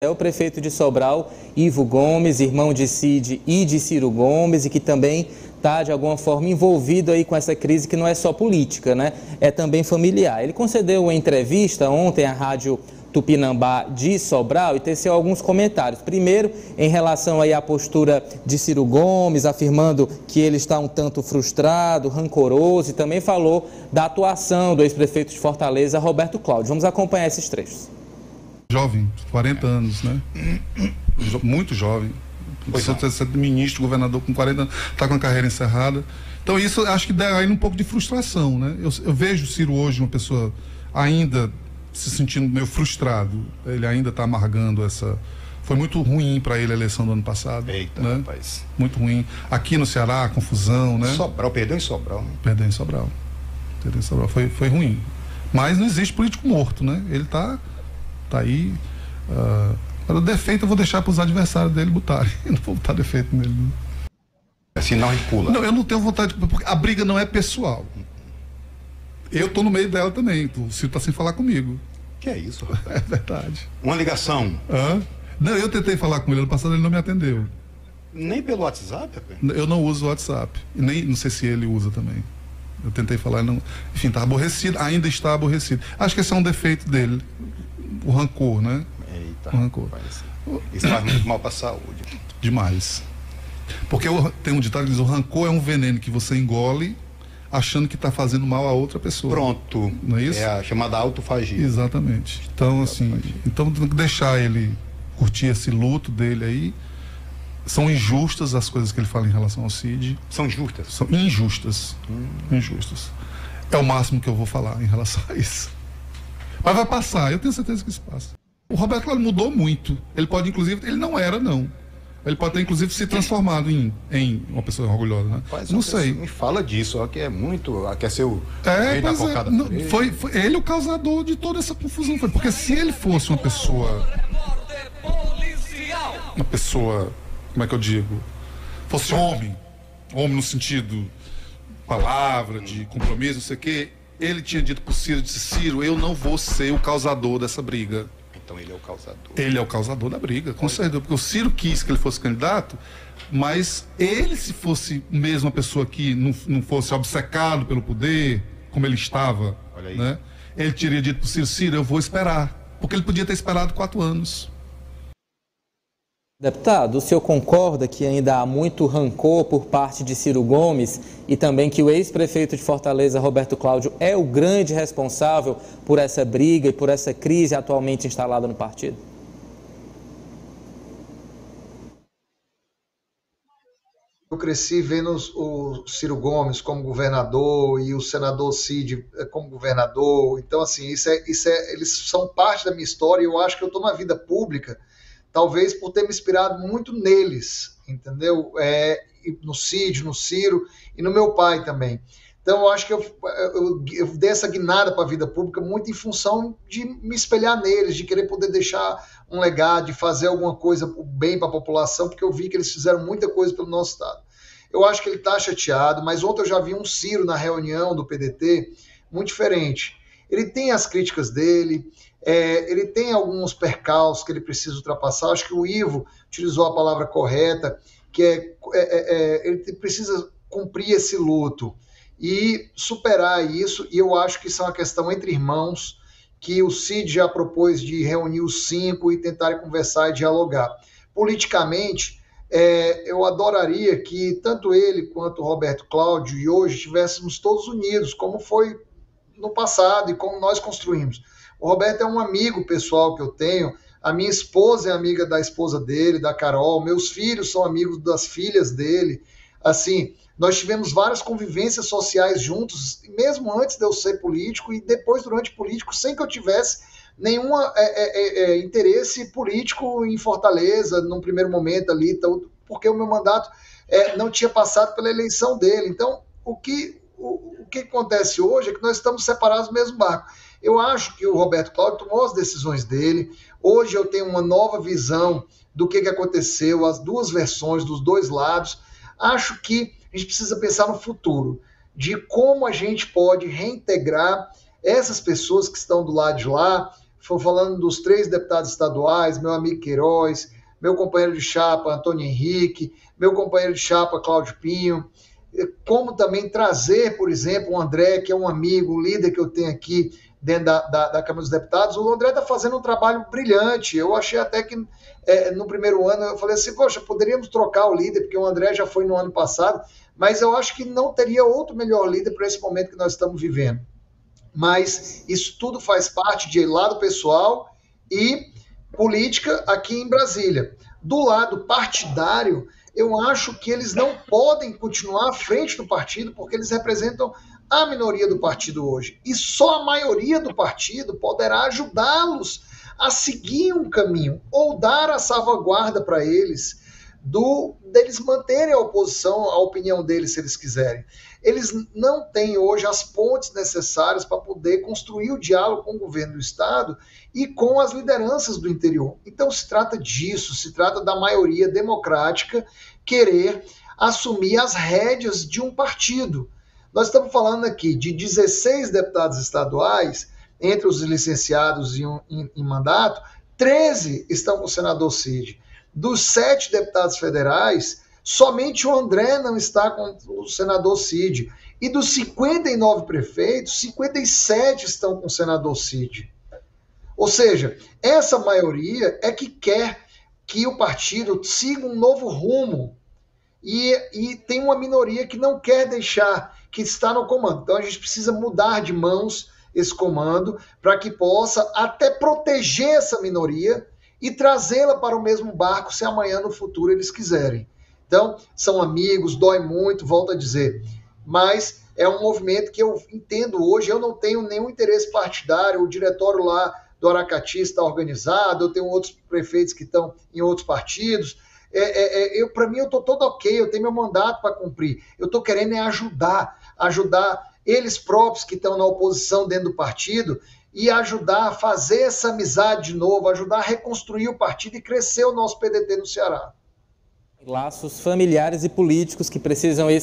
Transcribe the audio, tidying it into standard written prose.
É o prefeito de Sobral, Ivo Gomes, irmão de Cid e de Ciro Gomes, e que também está, de alguma forma, envolvido aí com essa crise que não é só política, né? É também familiar. Ele concedeu uma entrevista ontem à Rádio Tupinambá de Sobral e teceu alguns comentários. Primeiro, em relação aí à postura de Ciro Gomes, afirmando que ele está um tanto frustrado, rancoroso, e também falou da atuação do ex-prefeito de Fortaleza, Roberto Cláudio. Vamos acompanhar esses trechos. Jovem, 40 anos, né? Muito jovem. Precisa ter sido ministro, governador com 40 anos, está com a carreira encerrada. Então isso acho que dá aí um pouco de frustração, né? Eu vejo o Ciro hoje uma pessoa ainda se sentindo meio frustrado. Ele ainda está amargando essa... Foi muito ruim para ele a eleição do ano passado. Eita, né? Rapaz. Muito ruim. Aqui no Ceará, a confusão, né? Sobral, perdeu em Sobral. Perdeu em Sobral. Perdeu em Sobral. Foi ruim. Mas não existe político morto, né? Ele tá aí. Para o defeito eu vou deixar para os adversários dele botarem. Eu não vou botar defeito nele. Assim não recula. Não, eu não tenho vontade, porque a briga não é pessoal. Eu tô no meio dela também. O Ciro tá sem falar comigo. Que é isso, rapaz? É verdade. Uma ligação. Não, eu tentei falar com ele, ano passado ele não me atendeu. Nem pelo WhatsApp, rapaz? Eu não uso o WhatsApp. E nem, não sei se ele usa também. Eu tentei falar, não. Enfim, tá aborrecido, ainda está aborrecido. Acho que esse é um defeito dele. O rancor, né? Eita, o rancor. Rapaz. Isso faz muito mal para a saúde. Demais. Porque tem um ditado que diz: o rancor é um veneno que você engole achando que está fazendo mal a outra pessoa. Pronto. Não é isso? É a chamada autofagia. Exatamente. Então, assim, então tem que deixar ele curtir esse luto dele aí. São injustas as coisas que ele fala em relação ao Cid. São justas? São injustas. Injustas. É o máximo que eu vou falar em relação a isso. Mas vai passar, eu tenho certeza que isso passa. O Roberto Cláudio mudou muito. Ele pode, inclusive, ele não era, não. Ele pode ter, inclusive, se transformado em uma pessoa orgulhosa, né? Rapaz, não sei. Me fala disso, ó, que é muito. Quer ser o rei da cocada. Foi ele o causador de toda essa confusão. Porque se ele fosse uma pessoa. Como é que eu digo? Fosse homem no sentido palavra, de compromisso, não sei o quê, ele tinha dito pro Ciro, disse: Ciro, eu não vou ser o causador dessa briga. Então ele é o causador. Ele é o causador da briga, com certeza, porque o Ciro quis que ele fosse candidato, mas ele, se fosse mesmo uma pessoa que não fosse obcecado pelo poder, como ele estava, né, ele teria dito pro Ciro: Ciro, eu vou esperar, porque ele podia ter esperado 4 anos. Deputado, o senhor concorda que ainda há muito rancor por parte de Ciro Gomes e também que o ex-prefeito de Fortaleza, Roberto Cláudio, é o grande responsável por essa briga e por essa crise atualmente instalada no partido? Eu cresci vendo o Ciro Gomes como governador e o senador Cid como governador. Então, assim, eles são parte da minha história e eu acho que eu estou na vida pública talvez por ter me inspirado muito neles, entendeu? No Cid, no Ciro e no meu pai também. Então, eu acho que eu dei essa guinada para a vida pública muito em função de me espelhar neles, de querer poder deixar um legado, de fazer alguma coisa bem para a população, porque eu vi que eles fizeram muita coisa pelo nosso estado. Eu acho que ele está chateado, mas ontem eu já vi um Ciro na reunião do PDT muito diferente. Ele tem as críticas dele, ele tem alguns percalços que ele precisa ultrapassar. Acho que o Ivo utilizou a palavra correta, que ele precisa cumprir esse luto e superar isso, e eu acho que isso é uma questão entre irmãos, que o Cid já propôs de reunir os 5 e tentarem conversar e dialogar. Politicamente, eu adoraria que tanto ele quanto o Roberto Cláudio e hoje estivéssemos todos unidos, como foi no passado e como nós construímos. O Roberto é um amigo pessoal que eu tenho, a minha esposa é amiga da esposa dele, da Carol, meus filhos são amigos das filhas dele. Assim, nós tivemos várias convivências sociais juntos, mesmo antes de eu ser político e depois durante político, sem que eu tivesse nenhum interesse político em Fortaleza, num primeiro momento ali, porque o meu mandato não tinha passado pela eleição dele. Então, o que acontece hoje é que nós estamos separados do mesmo barco. Eu acho que o Roberto Cláudio tomou as decisões dele. Hoje eu tenho uma nova visão do que aconteceu, as duas versões dos dois lados. Acho que a gente precisa pensar no futuro, de como a gente pode reintegrar essas pessoas que estão do lado de lá, estou falando dos 3 deputados estaduais, meu amigo Queiroz, meu companheiro de chapa Antônio Henrique, meu companheiro de chapa Cláudio Pinho, como também trazer, por exemplo, o André, que é um amigo, um líder que eu tenho aqui dentro da Câmara dos Deputados. O André está fazendo um trabalho brilhante. Eu achei até que no primeiro ano, eu falei assim, poxa, poderíamos trocar o líder, porque o André já foi no ano passado, mas eu acho que não teria outro melhor líder para esse momento que nós estamos vivendo. Mas isso tudo faz parte de lado pessoal e política aqui em Brasília. Do lado partidário, eu acho que eles não podem continuar à frente do partido, porque eles representam a minoria do partido hoje. E só a maioria do partido poderá ajudá-los a seguir um caminho, ou dar a salvaguarda para eles, deles manterem a oposição, a opinião deles, se eles quiserem. Eles não têm hoje as pontes necessárias para poder construir o diálogo com o governo do Estado e com as lideranças do interior. Então se trata disso, se trata da maioria democrática querer assumir as rédeas de um partido. Nós estamos falando aqui de 16 deputados estaduais, entre os licenciados em mandato, 13 estão com o senador Cid. Dos 7 deputados federais, somente o André não está com o senador Cid. E dos 59 prefeitos, 57 estão com o senador Cid. Ou seja, essa maioria é que quer que o partido siga um novo rumo. E tem uma minoria que não quer deixar, que está no comando. Então a gente precisa mudar de mãos esse comando para que possa até proteger essa minoria e trazê-la para o mesmo barco se amanhã no futuro eles quiserem. Então, são amigos, dói muito, volto a dizer, mas é um movimento que eu entendo hoje, eu não tenho nenhum interesse partidário, o diretório lá do Aracati está organizado, eu tenho outros prefeitos que estão em outros partidos, para mim eu estou todo ok, eu tenho meu mandato para cumprir, eu estou querendo ajudar eles próprios que estão na oposição dentro do partido e ajudar a fazer essa amizade de novo, ajudar a reconstruir o partido e crescer o nosso PDT no Ceará. Laços familiares e políticos que precisam